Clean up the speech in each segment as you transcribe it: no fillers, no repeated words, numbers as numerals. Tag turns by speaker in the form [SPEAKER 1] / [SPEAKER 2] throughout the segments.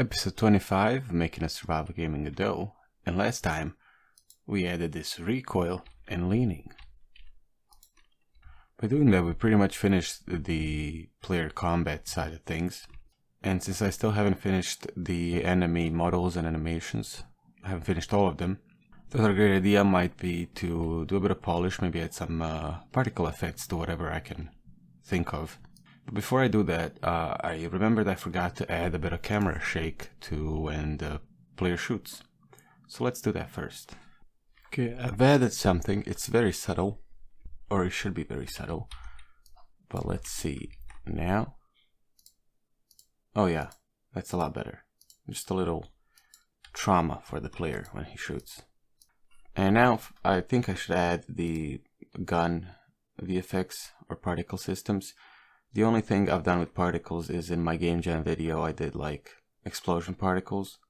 [SPEAKER 1] Episode 25, making a survival game in Godot, and last time we added this recoil and leaning. By doing that, we pretty much finished the player combat side of things, and since I still haven't finished the enemy models and animations, I haven't finished all of them, the other great idea might be to do a bit of polish, maybe add some particle effects to whatever I can think of. But before I do that, I remembered I forgot to add a bit of camera shake to when the player shoots. So let's do that first. Okay, I've added something. It's very subtle, or it should be very subtle. But let's see. Now. Oh yeah, that's a lot better. Just a little trauma for the player when he shoots. And now I think I should add the gun VFX or particle systems. The only thing I've done with particles is in my game jam video I did like explosion particles.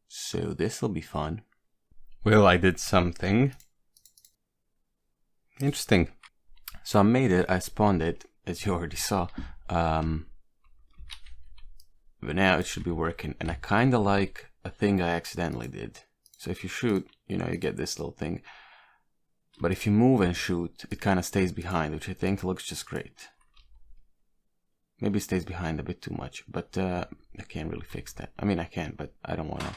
[SPEAKER 1] So this'll be fun. Well, I did something interesting. So I made it, I spawned it, as you already saw. But now it should be working, and I kinda like a thing I accidentally did. So if you shoot, you know, you get this little thing. But if you move and shoot, it kinda stays behind, which I think looks just great. Maybe it stays behind a bit too much, but I can't really fix that. I mean, I can, but I don't wanna.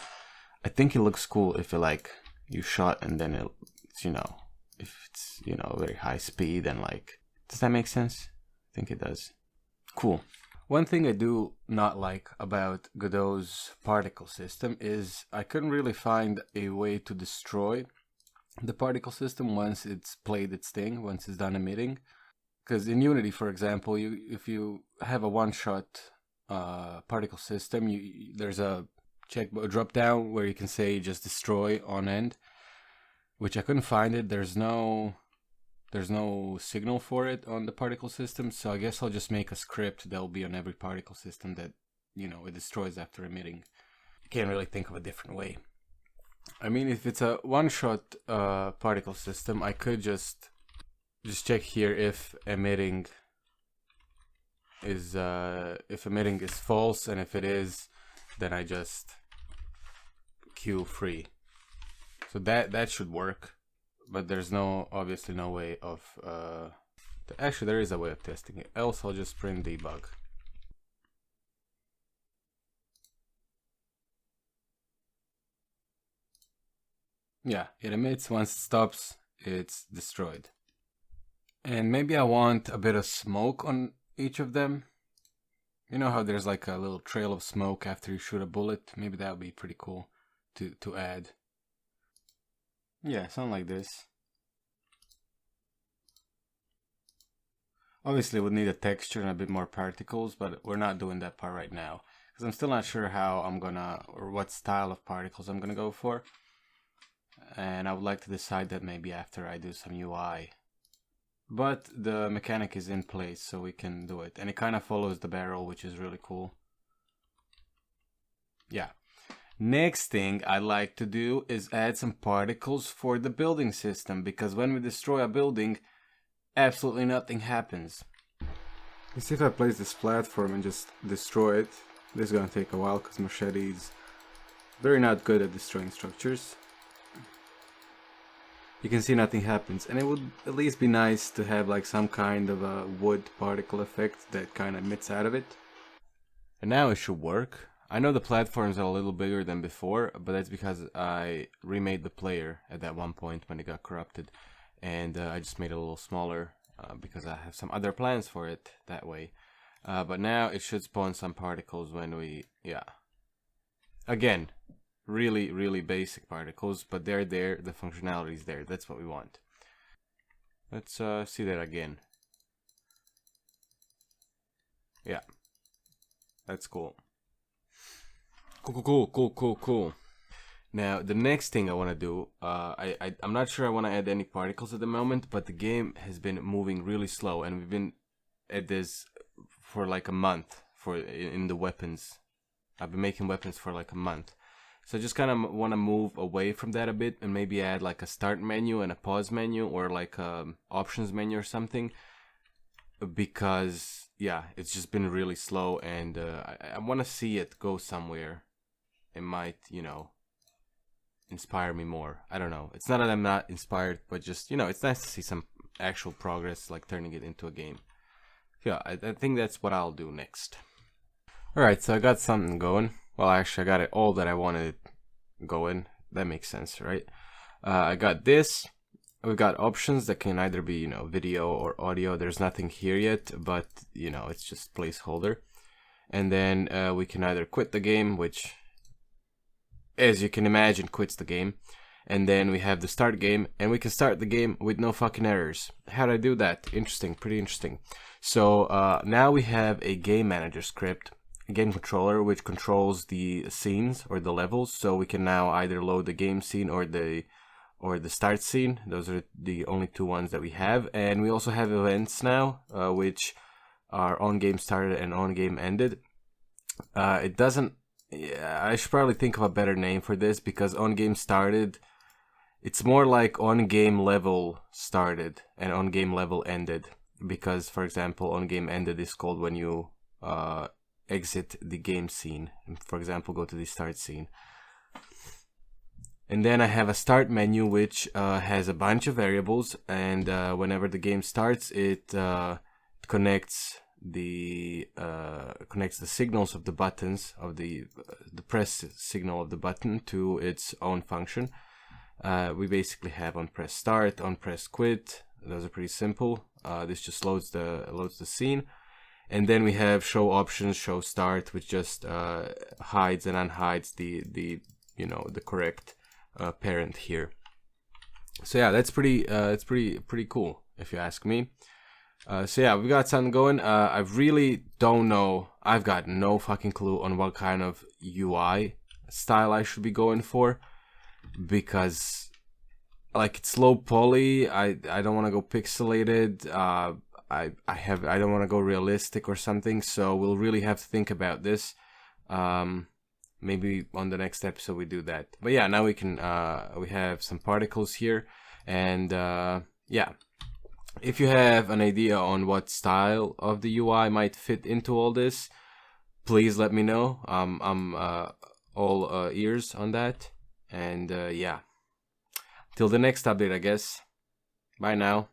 [SPEAKER 1] I think it looks cool if it, like, you shot and then it's, you know, if it's, you know, very high speed and like, does that make sense? I think it does. Cool. One thing I do not like about Godot's particle system is I couldn't really find a way to destroy the particle system once it's played its thing, once it's done emitting. Because in Unity, for example, if you have a one-shot particle system, there's a drop down where you can say just destroy on end, which I couldn't find it. There's no signal for it on the particle system, so I guess I'll just make a script that'll be on every particle system that, you know, it destroys after emitting. Can't really think of a different way. I mean, if it's a one-shot particle system, I could just check here if emitting is false, and if it is, then I just queue free. So that should work, but there's obviously no way of actually there is a way of testing it, else I'll just print debug. Yeah, it emits. Once it stops, it's destroyed. And maybe I want a bit of smoke on each of them. You know how there's like a little trail of smoke after you shoot a bullet? Maybe that would be pretty cool to add. Yeah, something like this. Obviously, we'll need a texture and a bit more particles, but we're not doing that part right now. Because I'm still not sure how I'm gonna, or what style of particles I'm gonna go for. And I would like to decide that maybe after I do some UI. But the mechanic is in place, so we can do it. And it kind of follows the barrel, which is really cool. Yeah. Next thing I'd like to do is add some particles for the building system, because when we destroy a building, absolutely nothing happens. You see, if I place this platform and just destroy it, this is gonna take a while because Machete is very not good at destroying structures. You can see nothing happens, and it would at least be nice to have like some kind of a wood particle effect that kind of emits out of it. And now it should work. I know the platforms are a little bigger than before, but that's because I remade the player at that one point when it got corrupted, and I just made it a little smaller because I have some other plans for it that way. But now it should spawn some particles when we, yeah. Again, really basic particles, but they're there, the functionality is there. That's what we want. Let's see that again. Yeah, that's cool. Cool. Now the next thing I want to do, I'm not sure I want to add any particles at the moment, but the game has been moving really slow, and we've been at this for like a month in the weapons. I've been making weapons for like a month. So I just kind of want to move away from that a bit and maybe add like a start menu and a pause menu, or like a options menu or something. Because, yeah, it's just been really slow, and I want to see it go somewhere. it might, you know, inspire me more. I don't know. It's not that I'm not inspired, but just, you know, it's nice to see some actual progress, like turning it into a game. Yeah, I think that's what I'll do next. Alright, so I got something going. Well, actually, I got it all that I wanted going. That makes sense, right? I got this. We've got options that can either be, you know, video or audio. There's nothing here yet, but, you know, it's just placeholder. And then we can either quit the game, which, as you can imagine, quits the game. And then we have the start game, and we can start the game with no fucking errors. How do I do that? Interesting, pretty interesting. So now we have a game manager script, a game controller, which controls the scenes or the levels. So we can now either load the game scene or the start scene. Those are the only two ones that we have. And we also have events now, which are on game started and on game ended. It doesn't, yeah, I should probably think of a better name for this, because on game started, it's more like on game level started and on game level ended. Because, for example, on game ended is called when you exit the game scene. For example, go to the start scene. And then I have a start menu, which has a bunch of variables, and whenever the game starts, it connects the signals of the buttons of the press signal of the button to its own function. We basically have on press start, on press quit. Those are pretty simple. This just loads the scene, and then we have show options, show start, which just hides and unhides the you know, the correct parent here. So yeah, that's pretty cool if you ask me. So yeah, we got something going. I really don't know. I've got no fucking clue on what kind of UI style I should be going for, because like it's low poly. I don't want to go pixelated. I don't want to go realistic or something. So we'll really have to think about this. Maybe on the next episode we do that. But yeah, now we can we have some particles here, and yeah, if you have an idea on what style of the UI might fit into all this, please let me know. I'm all ears on that. And yeah, till the next update, I guess. Bye now.